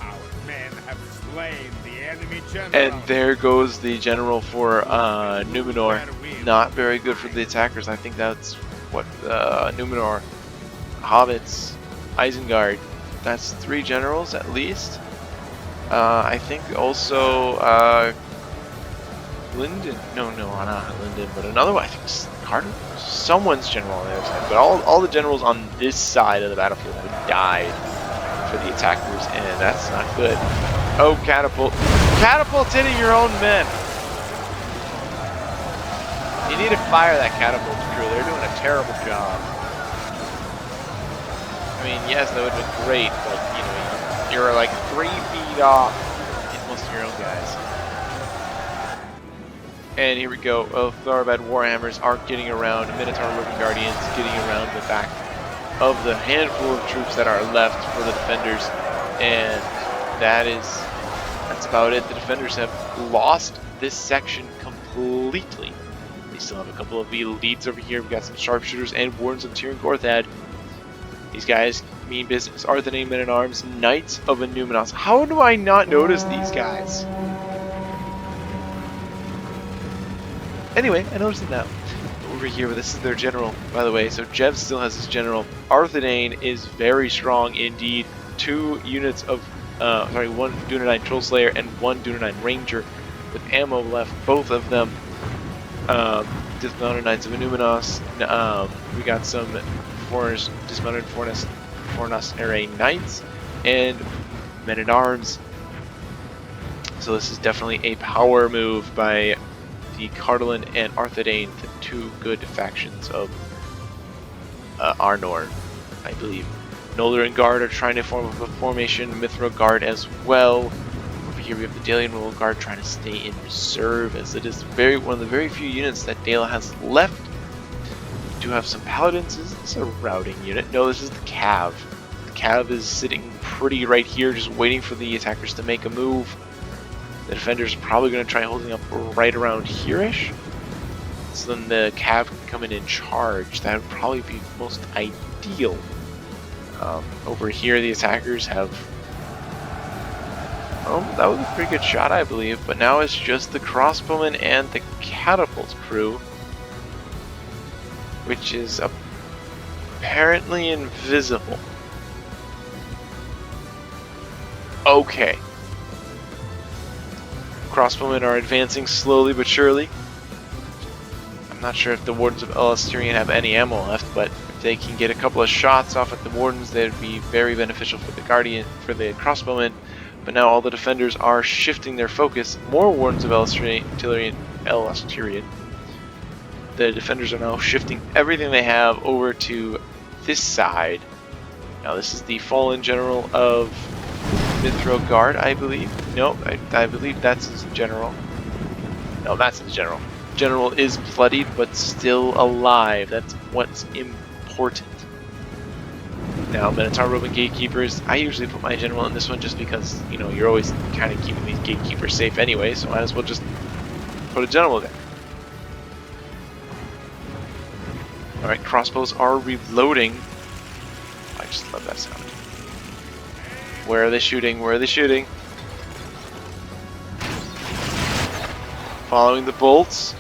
Our men have slain the enemy general. And there goes the general for Numenor. Not very good for the attackers. I think that's what Numenor, Hobbits, Isengard. That's 3 generals at least. I think also Linden. No, not Linden, but another one. I think Carter. Someone's general on the other side. But all the generals on this side of the battlefield have died for the attackers, and that's not good. Oh, catapult! Catapult's hitting your own men. You need to fire that catapult crew. They're doing a terrible job. I mean, yes, that would have been great, but you know, you're like 3 feet off in most of your own guys. And here we go. Thorbad Warhammers are getting around. Minotaur Roving Guardians getting around the back of the handful of troops that are left for the defenders, and that's about it. The defenders have lost this section completely. They still have a couple of elites over here. We've got some sharpshooters and wardens of Tir and Gorthad. These guys mean business. Arthedain Men at Arms, Knights of Innuminos. How do I not notice these guys? Anyway, I noticed it now. Over here, but this is their general, by the way. So Jev still has his general. Arthedain is very strong indeed. 2 units of, 1 Dunedain Troll Slayer and 1 Dunedain Ranger with ammo left, both of them. Dismounted Knights of Innuminos. We got some dismounted Fornas Array Knights and Men at Arms. So this is definitely a power move by the Cardolan and Arthedain, the 2 good factions of Arnor, I believe. Noldor and Guard are trying to form a formation. Mithril Guard as well. Over here we have the Dalian Royal Guard trying to stay in reserve, as it is one of the very few units that Dale has left. We do have some Paladins. Is this a routing unit? No, this is the Cav. The Cav is sitting pretty right here, just waiting for the attackers to make a move. The defenders are probably going to try holding up right around here-ish. So then the Cav can come in and charge. That would probably be most ideal. Over here the attackers have... Oh, that was a pretty good shot, I believe. But now it's just the crossbowmen and the catapult crew, which is apparently invisible. Okay. Crossbowmen are advancing slowly but surely. I'm not sure if the Wardens of Elastirion have any ammo left, but if they can get a couple of shots off at the Wardens, that would be very beneficial for the crossbowmen. But now all the defenders are shifting their focus. More Wardens of Elastirion. The defenders are now shifting everything they have over to this side. Now this is the fallen general of Mithril Guard, I believe. No, I believe that's his general. No, that's his general. General is bloodied, but still alive. That's what's important. Now, Minotaur Roman Gatekeepers. I usually put my general in this one just because, you know, you're always kind of keeping these gatekeepers safe anyway, so I might as well just put a general there. Alright, crossbows are reloading. I just love that sound. Where are they shooting? Where are they shooting? Following the bolts,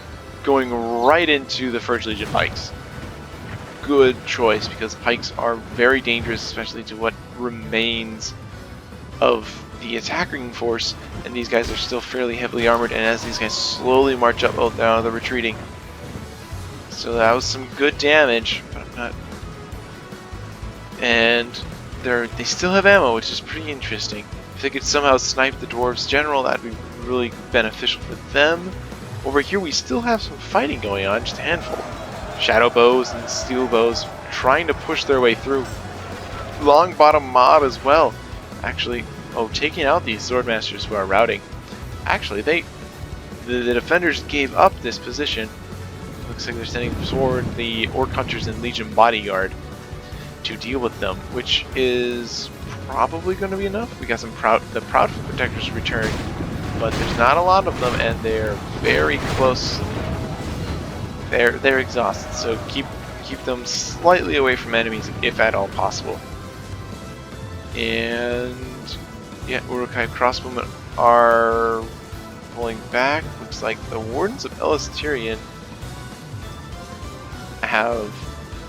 going right into the First Legion pikes. Good choice, because pikes are very dangerous, especially to what remains of the attacking force, and these guys are still fairly heavily armored, and as these guys slowly march up, oh, now they're retreating. So that was some good damage, but I'm not... And they still have ammo, which is pretty interesting. If they could somehow snipe the dwarves general, that'd be really beneficial for them. Over here we still have some fighting going on, just a handful. Shadow bows and steel bows trying to push their way through. Long bottom mob as well. Actually, taking out these swordmasters who are routing. Actually, the defenders gave up this position. Looks like they're sending toward the Orc Hunters and Legion Bodyguard. to deal with them, which is probably going to be enough. We got some the Proudfoot Protectors return, but there's not a lot of them, and they're very close. They're exhausted, so keep them slightly away from enemies if at all possible. And yeah, Urukai crossbowmen are pulling back. Looks like the Wardens of Elastirion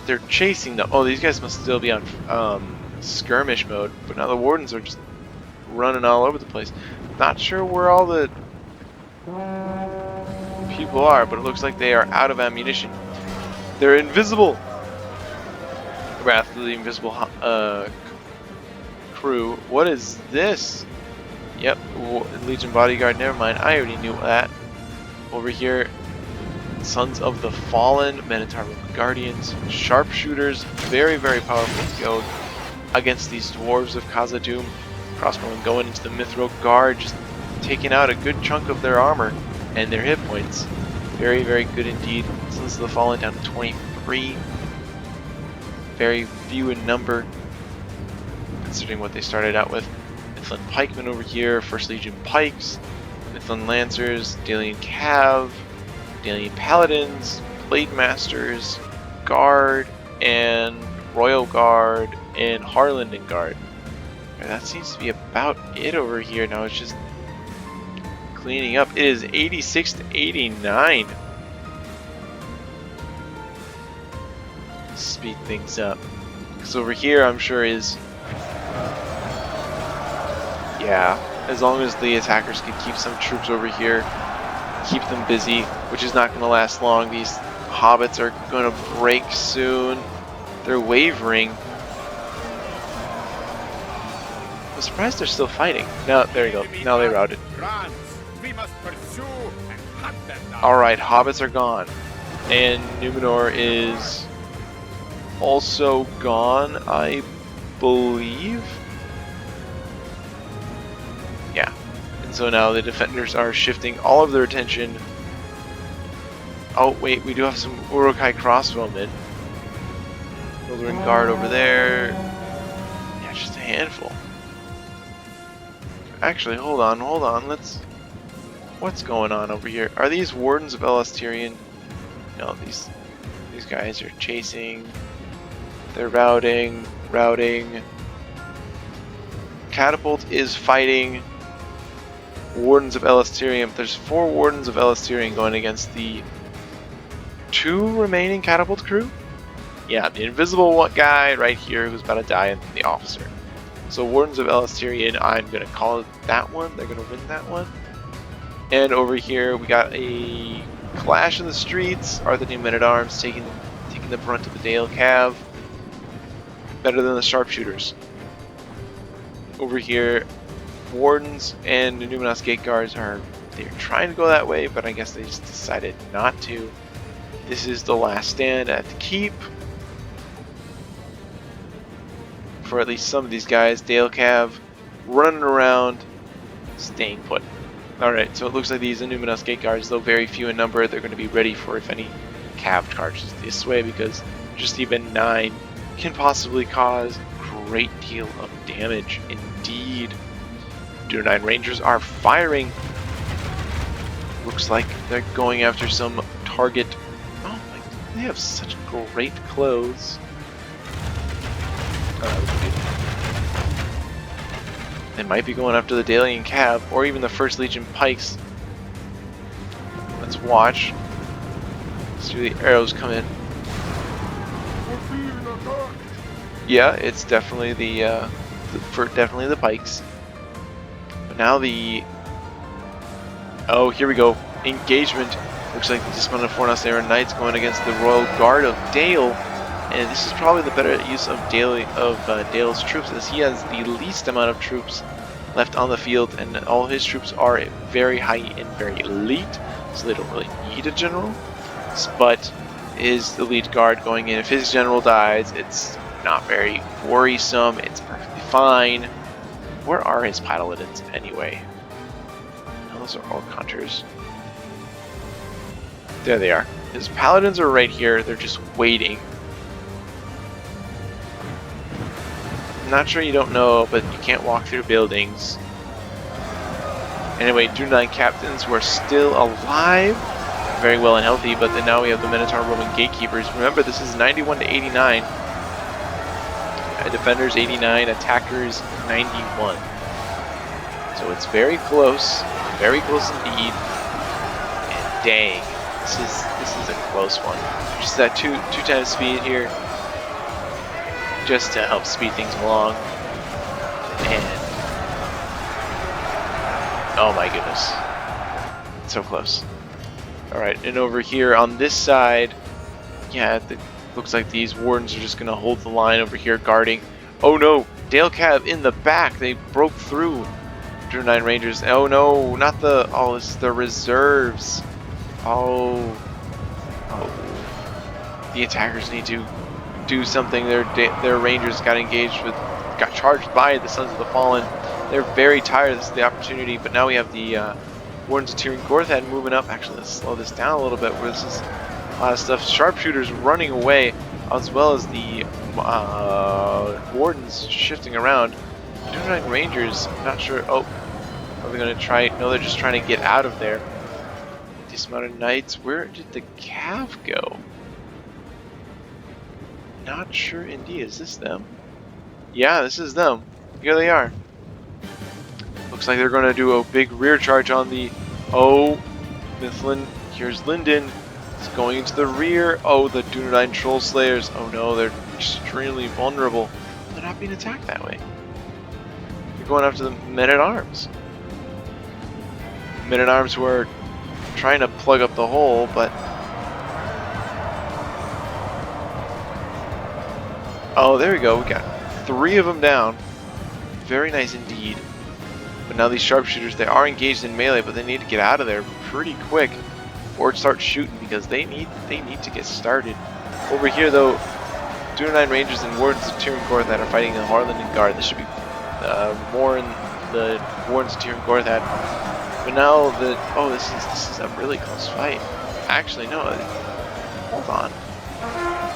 they're chasing them. Oh, these guys must still be on skirmish mode, but now the Wardens are just running all over the place. Not sure where all the people are, but it looks like they are out of ammunition. They're invisible. Wrath of the Invisible crew. What is this? Yep, Legion Bodyguard. Never mind, I already knew that. Over here, Sons of the Fallen, Minotaur Guardians, Sharpshooters, very, very powerful to go against these Dwarves of Khazad-dûm. Crossbowmen going into the Mithril Guard, just taking out a good chunk of their armor and their hit points. Very, very good indeed. Sons of the Fallen down to 23. Very few in number, considering what they started out with. Mifflin Pikemen over here, First Legion Pikes, Mifflin Lancers, Dalian Cav, Dalian Paladins, Blade Masters, Guard, and Royal Guard, and Harlanden Guard. And that seems to be about it over here. Now it's just cleaning up. It is 86 to 89. Speed things up. Because over here, I'm sure is... yeah, as long as the attackers can keep some troops over here, keep them busy, which is not going to last long. These hobbits are going to break soon. They're wavering. I'm surprised they're still fighting. No, there you go. Now they routed. Alright, hobbits are gone. And Numenor is also gone, I believe. Yeah. And so now the defenders are shifting all of their attention. Oh, wait, we do have some Urukai crossbowmen. Buildering Guard over there. Yeah, just a handful. Actually, hold on. What's going on over here? Are these Wardens of Elastirion? No, these guys are chasing. They're routing. Catapult is fighting Wardens of Elastirion. There's 4 Wardens of Elastirion going against the 2 remaining Catapult crew. Yeah, the invisible guy right here who's about to die, and the officer. So Wardens of Elastirion, I'm going to call it that one. They're going to win that one. And over here we got a clash in the streets. Are the new Men-at-Arms taking the brunt of the Dale Cav. Better than the Sharpshooters. Over here, Wardens and the Numenos Gate Guards they're trying to go that way, but I guess they just decided not to. This is the last stand at the keep. For at least some of these guys, Dale Cav running around, staying put. Alright, so it looks like these Numenos Gate Guards, though very few in number, they're going to be ready for if any Cav charges this way, because just even 9 can possibly cause a great deal of damage indeed. Duo 9 Rangers are firing. Looks like they're going after some target. Oh my, they have such great clothes. They might be going after the Dalian Cav or even the First Legion Pikes. Let's watch. See where the arrows come in. Yeah, it's definitely definitely the Pikes. But now oh, here we go. Engagement. Looks like the dismounted Fornos Aaron Knights going against the Royal Guard of Dale. And this is probably the better use of Dale's troops, as he has the least amount of troops left on the field, and all his troops are very high and very elite, so they don't really need a general. But is the lead guard going in? If his general dies, it's not very worrisome. It's perfectly fine. Where are his paladins anyway? No, those are all hunters. There they are. His paladins are right here. They're just waiting. not sure you don't know, but you can't walk through buildings. Anyway, Dunedain captains who are still alive, very well and healthy, but then now we have the Minotaur Roman gatekeepers. Remember, this is 91 to 89. Defenders 89, attackers 91. So it's very close indeed. And dang, this is a close one. Just that two times speed here, just to help speed things along. And oh my goodness, so close. All right, and over here on this side, yeah, looks like these wardens are just gonna hold the line over here guarding. Oh no, Dale Cav in the back. They broke through Journeyman Rangers. Oh no, not the, oh, this is the reserves. Oh, the attackers need to do something. Their Rangers got charged by the Sons of the Fallen. They're very tired. This is the opportunity, but now we have the Wardens of Tyrion Gorthad moving up. Actually, let's slow this down a little bit, where this is a lot of stuff. Sharpshooters running away, as well as the Wardens shifting around. Journeyman Rangers, not sure. Oh, are they going to try? No, they're just trying to get out of there. Dismounted Knights, where did the Cav go? Not sure indeed. Is this them? Yeah, this is them. Here they are. Looks like they're going to do a big rear charge on the... Oh, Mifflin. Here's Lyndon. It's going into the rear. Oh, the Dunedain Troll Slayers. Oh no, they're extremely vulnerable. They're not being attacked that way. They're going after the Men-at-Arms. Men-at-Arms who are trying to plug up the hole, but... Oh, there we go. We got 3 of them down. Very nice indeed. But now these sharpshooters, they are engaged in melee, but they need to get out of there pretty quick or start shooting, because they need to get started. Over here though, Dunedain Rangers and Wardens of Tyrion Gorthad are fighting the Harlan and Guard. This should be more in the Wardens of Tyrion Gorthad. But now this is a really close fight. Actually, no, hold on.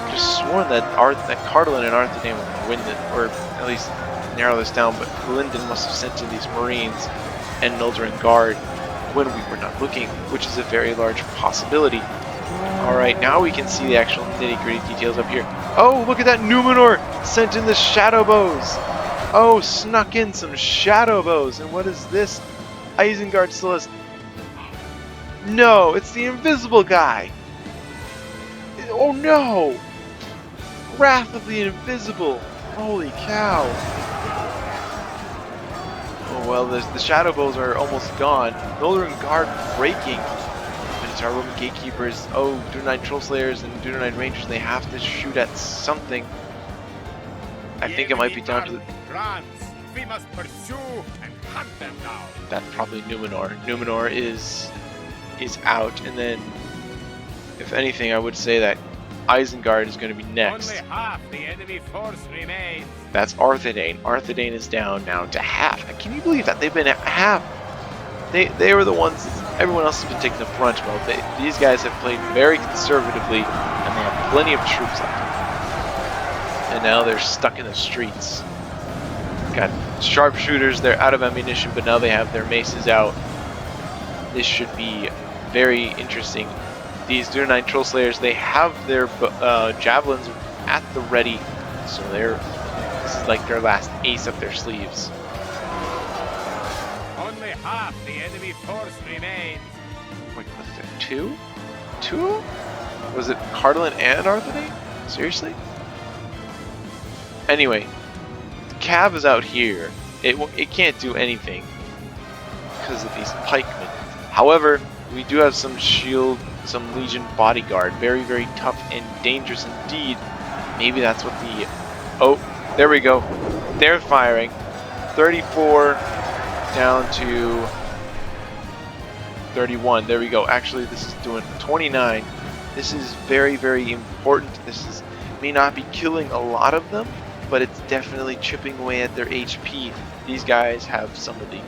Just sworn that Cardlin and Arthur were going to win it, or at least narrow this down, but Lyndon must have sent in these Marines and Nulduran Guard when we were not looking, which is a very large possibility. Alright, now we can see the actual nitty-gritty details up here. Oh, look at that! Numenor sent in the Shadow Bows! Oh, snuck in some Shadow Bows! And what is this? Isengard Celeste. No, it's the invisible guy! Oh no! Wrath of the Invisible! Holy cow! Oh well, the Shadow Bows are almost gone. Nulduran Guard breaking. Minotaur Roman Gatekeepers. Oh, Dunedain Troll Slayers and Dunedain Rangers, they have to shoot at something. I think it might be down to the... We must pursue and hunt them down. That's probably Numenor. Numenor is out, and then, if anything, I would say that Isengard is going to be next. Only half the enemy force remains. That's Arthedain. Arthedain is down now to half. Can you believe that? They've been at half. They were the ones, everyone else has been taking the brunt. Well, these guys have played very conservatively, and they have plenty of troops left. And now they're stuck in the streets. Got sharpshooters, they're out of ammunition, but now they have their maces out. This should be very interesting. These Dunedain Troll Slayers, they have their javelins at the ready, so this is like their last ace up their sleeves. Only half the enemy force remains. Wait, was there 2? 2? Was it Cardlin and Arthedain? Seriously? Anyway, Cav is out here. It can't do anything because of these pikemen. However, we do have some shield, some Legion bodyguard. Very, very tough and dangerous indeed. Maybe that's what the... Oh, there we go. They're firing. 34 down to 31. There we go. Actually, this is doing 29. This is very, very important. This may not be killing a lot of them, but it's definitely chipping away at their HP. These guys have some of the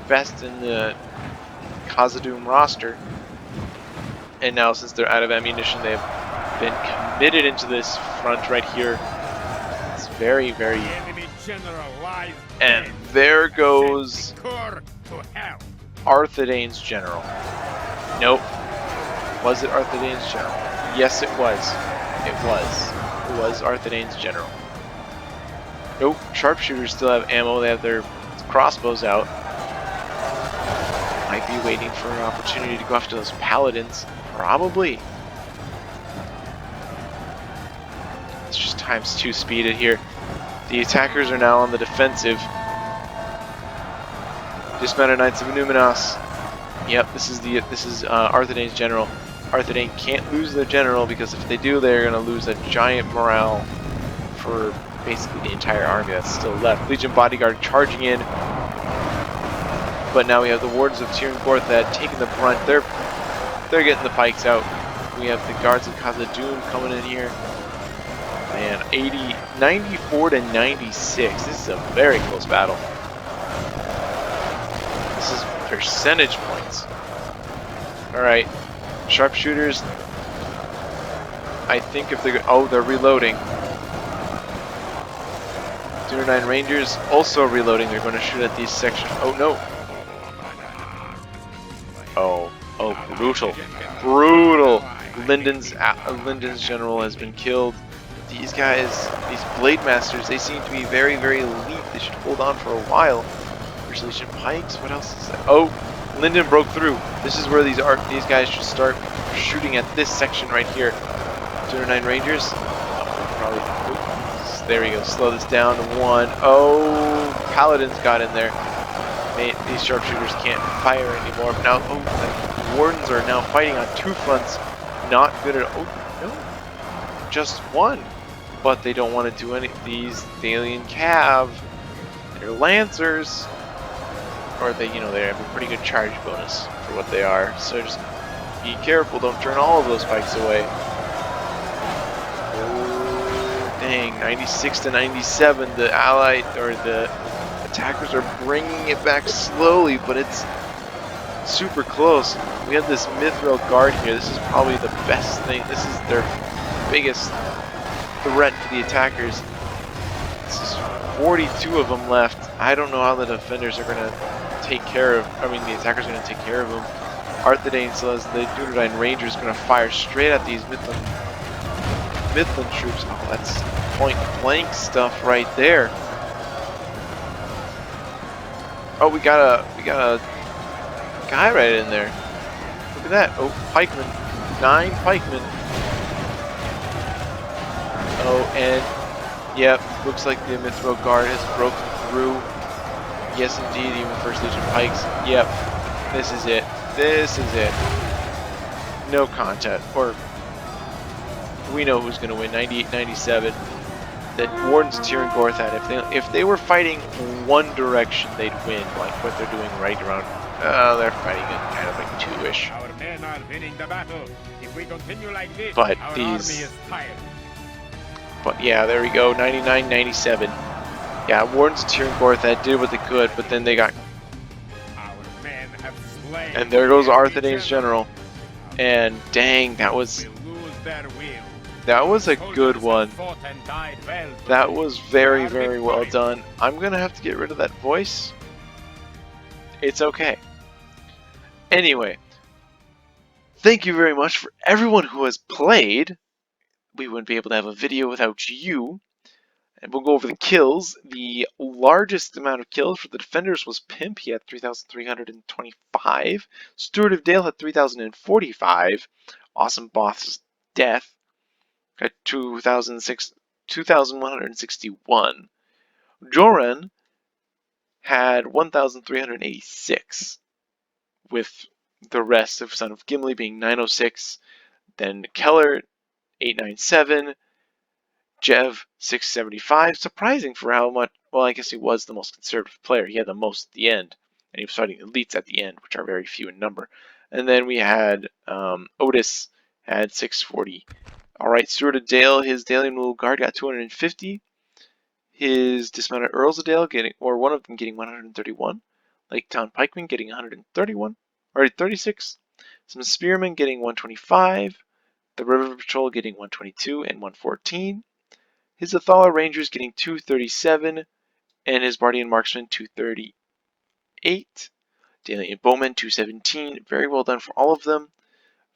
best in the Khazad-dûm roster, and now since they're out of ammunition, they've been committed into this front right here. It's very, very general lies And dead. there Send goes the Corps to hell. Arthedain's general. Nope. Was it Arthedain's general? Yes, it was. It was. It was Arthedain's general. Nope. Sharpshooters still have ammo. They have their crossbows out. Might be waiting for an opportunity to go after those paladins. Probably. It's just ×2 speeded here. The attackers are now on the defensive. Dismounted Knights of Numinos. Yep, this is Arthedain's general. Arthedain can't lose their general because if they do, they're going to lose a giant morale for basically the entire army that's still left. Legion bodyguard charging in, but now we have the Wardens of Tir and Gorthad taking the brunt. They're getting the pikes out. We have the guards of Khazad-dûm coming in here. Man, 94 to 96. This is a very close battle. This is percentage points. Alright. Sharpshooters. I think if they're... Oh, they're reloading. 09 Rangers also reloading. They're going to shoot at these sections. Oh, no. Oh, brutal. Brutal. Lyndon's general has been killed. These guys, these Blade Masters, they seem to be very, very elite. They should hold on for a while. There's Legion Pikes. What else is that? Oh, Lyndon broke through. This is where these guys should start shooting at this section right here. 09 Rangers. Oh, probably. Oops, there we go. Slow this down to 1. Oh, Paladins got in there. These sharpshooters can't fire anymore. Now, the Wardens are now fighting on 2 fronts. Not good at. Oh no, just 1. But they don't want to do any. These Thalian Cav. They're Lancers. Or they have a pretty good charge bonus for what they are. So just be careful, don't turn all of those pikes away. Oh, dang, 96 to 97, the allied, or the attackers are bringing it back slowly, but it's super close. We have this Mithril Guard here. This is probably the best thing. This is their biggest threat to the attackers. This is 42 of them left. I don't know how the defenders are going to take care of, the attackers are going to take care of them. Arthedain still has the Dunedain Rangers going to fire straight at these Midland troops. Oh, that's point blank stuff right there. Oh, we got a guy right in there. Look at that. Oh, pikemen. 9 pikemen. Oh, and yep, looks like the Mithril Guard has broken through. Yes, indeed, even First Legion Pikes. Yep, this is it. This is it. No contest. Or, we know who's going to win. 98-97. The Wardens of Tir and Gorthad, if they were fighting one direction, they'd win, like what they're doing right around. They're fighting it kind of like 2-ish. Our men are winning the battle. If we continue like this, But our these... army is tired. But yeah, there we go. 99-97. Yeah, Wardens of Tir and Gorthad did what they could, but then they got... Our men have slain. And there goes Arthedain's general. And dang, that was... That was a good one. That was very, very well done. I'm going to have to get rid of that voice. It's okay. Anyway, thank you very much for everyone who has played. We wouldn't be able to have a video without you. And we'll go over the kills. The largest amount of kills for the defenders was Pimp. He had 3,325. StewardofDale had 3,045. Awesome Boss's Death at 2,161. Joran had 1,386, with the rest of Son of Gimli being 906. Then Keller 897, Jev 675. Surprising for how much. Well, I guess he was the most conservative player. He had the most at the end, and he was fighting elites at the end, which are very few in number. And then we had Otis had 640. Alright, StewardofDale, his Dalian Little Guard got 250. His Dismounted Earls of Dale getting, or one of them getting 131. Lake Town Pikemen getting 131, or 36. Some Spearmen getting 125. The River Patrol getting 122 and 114. His Athala Rangers getting 237. And his Bardian Marksman 238. Daily Bowman 217. Very well done for all of them.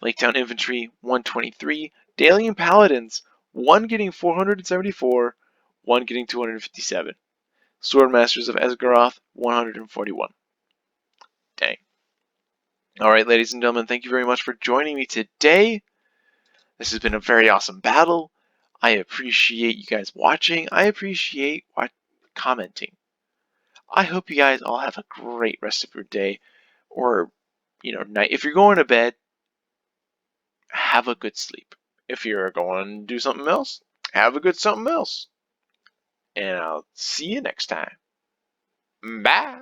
Laketown Infantry 123. Dalian Paladins, one getting 474, one getting 257. Swordmasters of Esgaroth 141. Dang. Alright, ladies and gentlemen, thank you very much for joining me today. This has been a very awesome battle. I appreciate you guys watching. I appreciate commenting. I hope you guys all have a great rest of your day or, night. If you're going to bed, have a good sleep. If you're going to do something else, have a good something else. And I'll see you next time. Bye.